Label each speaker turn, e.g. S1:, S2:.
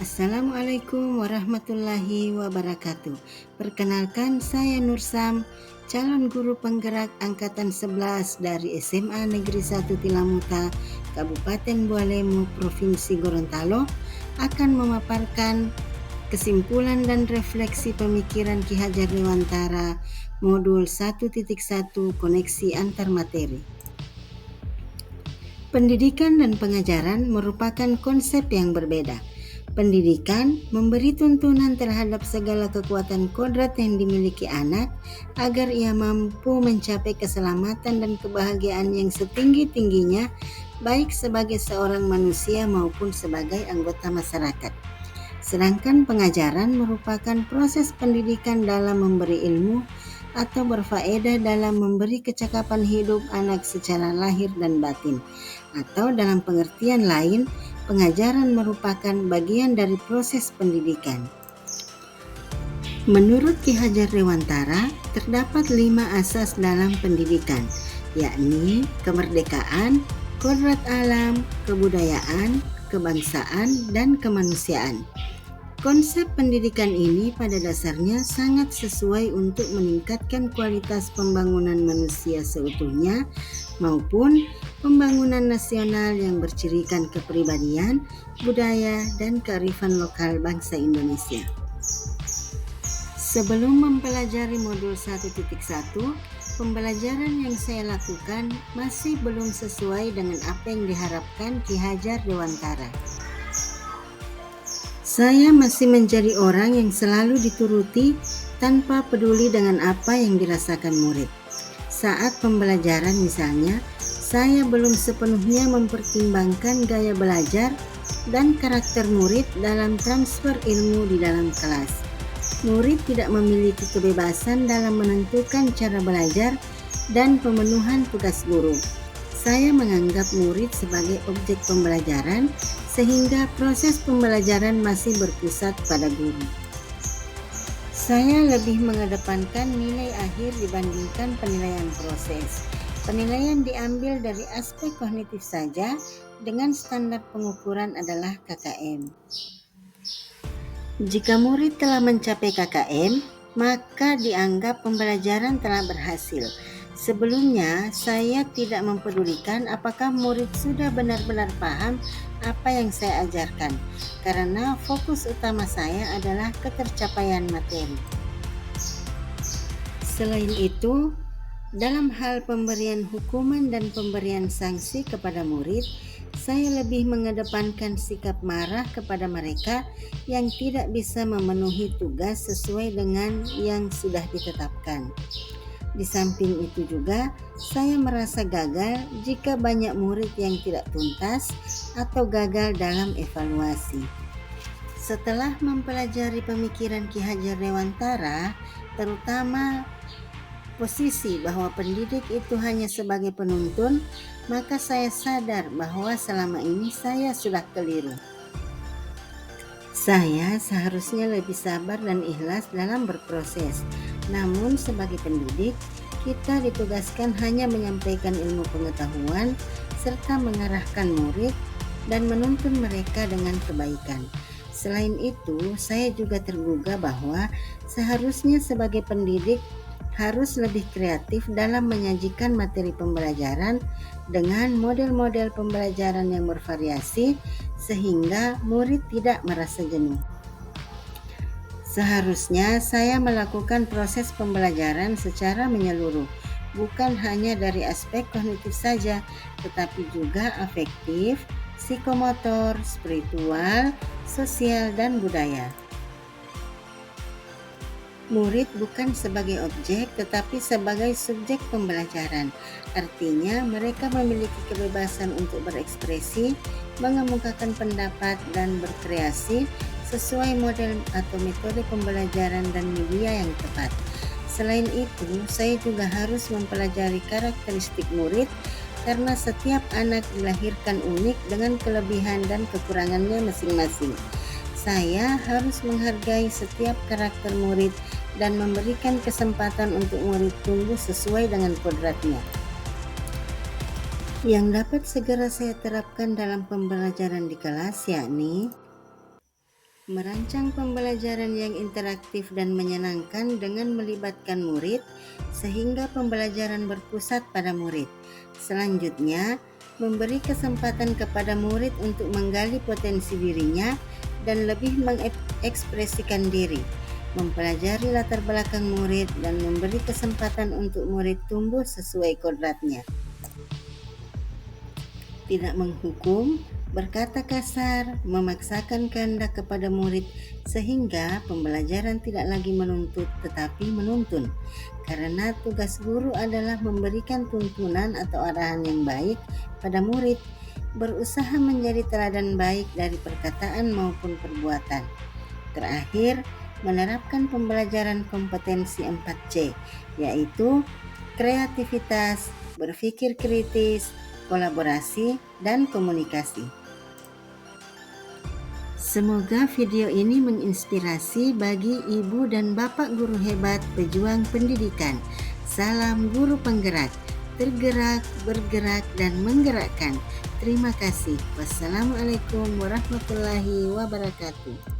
S1: Assalamualaikum warahmatullahi wabarakatuh. Perkenalkan, saya Nursam, calon guru penggerak angkatan 11 dari SMA Negeri 1 Tilamuta, Kabupaten Bualemu, Provinsi Gorontalo, akan memaparkan kesimpulan dan refleksi pemikiran Ki Hajar Dewantara modul 1.1 koneksi antar materi. Pendidikan dan pengajaran merupakan konsep yang berbeda. Pendidikan memberi tuntunan terhadap segala kekuatan kodrat yang dimiliki anak agar ia mampu mencapai keselamatan dan kebahagiaan yang setinggi-tingginya, baik sebagai seorang manusia maupun sebagai anggota masyarakat. Sedangkan pengajaran merupakan proses pendidikan dalam memberi ilmu atau berfaedah dalam memberi kecakapan hidup anak secara lahir dan batin. Atau dalam pengertian lain, pengajaran merupakan bagian dari proses pendidikan. Menurut Ki Hajar Dewantara, terdapat 5 asas dalam pendidikan, yakni kemerdekaan, kodrat alam, kebudayaan, kebangsaan, dan kemanusiaan. Konsep pendidikan ini pada dasarnya sangat sesuai untuk meningkatkan kualitas pembangunan manusia seutuhnya maupun pembangunan nasional yang bercirikan kepribadian, budaya, dan kearifan lokal bangsa Indonesia. Sebelum mempelajari modul 1.1, pembelajaran yang saya lakukan masih belum sesuai dengan apa yang diharapkan Ki Hajar Dewantara. Saya masih menjadi orang yang selalu dituruti tanpa peduli dengan apa yang dirasakan murid. Saat pembelajaran misalnya, saya belum sepenuhnya mempertimbangkan gaya belajar dan karakter murid dalam transfer ilmu di dalam kelas. Murid tidak memiliki kebebasan dalam menentukan cara belajar dan pemenuhan tugas guru. Saya menganggap murid sebagai objek pembelajaran sehingga proses pembelajaran masih berpusat pada guru. Saya lebih mengedepankan nilai akhir dibandingkan penilaian proses. Penilaian diambil dari aspek kognitif saja dengan standar pengukuran adalah KKM. Jika murid telah mencapai KKM, maka dianggap pembelajaran telah berhasil. Sebelumnya, saya tidak mempedulikan apakah murid sudah benar-benar paham apa yang saya ajarkan, karena fokus utama saya adalah ketercapaian materi. Selain itu, dalam hal pemberian hukuman dan pemberian sanksi kepada murid, saya lebih mengedepankan sikap marah kepada mereka yang tidak bisa memenuhi tugas sesuai dengan yang sudah ditetapkan. Di samping itu juga, saya merasa gagal jika banyak murid yang tidak tuntas atau gagal dalam evaluasi. Setelah mempelajari pemikiran Ki Hajar Dewantara, terutama posisi bahwa pendidik itu hanya sebagai penuntun, maka saya sadar bahwa selama ini saya sudah keliru. Saya seharusnya lebih sabar dan ikhlas dalam berproses. Namun sebagai pendidik, kita ditugaskan hanya menyampaikan ilmu pengetahuan serta mengarahkan murid dan menuntun mereka dengan kebaikan. Selain itu, saya juga tergugah bahwa seharusnya sebagai pendidik harus lebih kreatif dalam menyajikan materi pembelajaran dengan model-model pembelajaran yang bervariasi sehingga murid tidak merasa jenuh. Seharusnya saya melakukan proses pembelajaran secara menyeluruh, bukan hanya dari aspek kognitif saja, tetapi juga afektif, psikomotor, spiritual, sosial, dan budaya. Murid bukan sebagai objek tetapi sebagai subjek pembelajaran. Artinya mereka memiliki kebebasan untuk berekspresi, mengemukakan pendapat, dan berkreasi sesuai model atau metode pembelajaran dan media yang tepat. Selain itu, saya juga harus mempelajari karakteristik murid karena setiap anak dilahirkan unik dengan kelebihan dan kekurangannya masing-masing. Saya harus menghargai setiap karakter murid dan memberikan kesempatan untuk murid tumbuh sesuai dengan kodratnya. Yang dapat segera saya terapkan dalam pembelajaran di kelas yakni Merancang pembelajaran yang interaktif dan menyenangkan dengan melibatkan murid sehingga pembelajaran berpusat pada murid. Selanjutnya, memberi kesempatan kepada murid untuk menggali potensi dirinya dan lebih mengekspresikan diri, mempelajari latar belakang murid dan memberi kesempatan untuk murid tumbuh sesuai kodratnya. Tidak menghukum, berkata kasar, memaksakan kehendak kepada murid sehingga pembelajaran tidak lagi menuntut tetapi menuntun. Karena tugas guru adalah memberikan tuntunan atau arahan yang baik pada murid, berusaha menjadi teladan baik dari perkataan maupun perbuatan. Terakhir, menerapkan pembelajaran kompetensi 4C, yaitu kreativitas, berpikir kritis, kolaborasi, dan komunikasi. Semoga video ini menginspirasi bagi ibu dan bapak guru hebat pejuang pendidikan. Salam guru penggerak, tergerak, bergerak, dan menggerakkan. Terima kasih. Wassalamualaikum warahmatullahi wabarakatuh.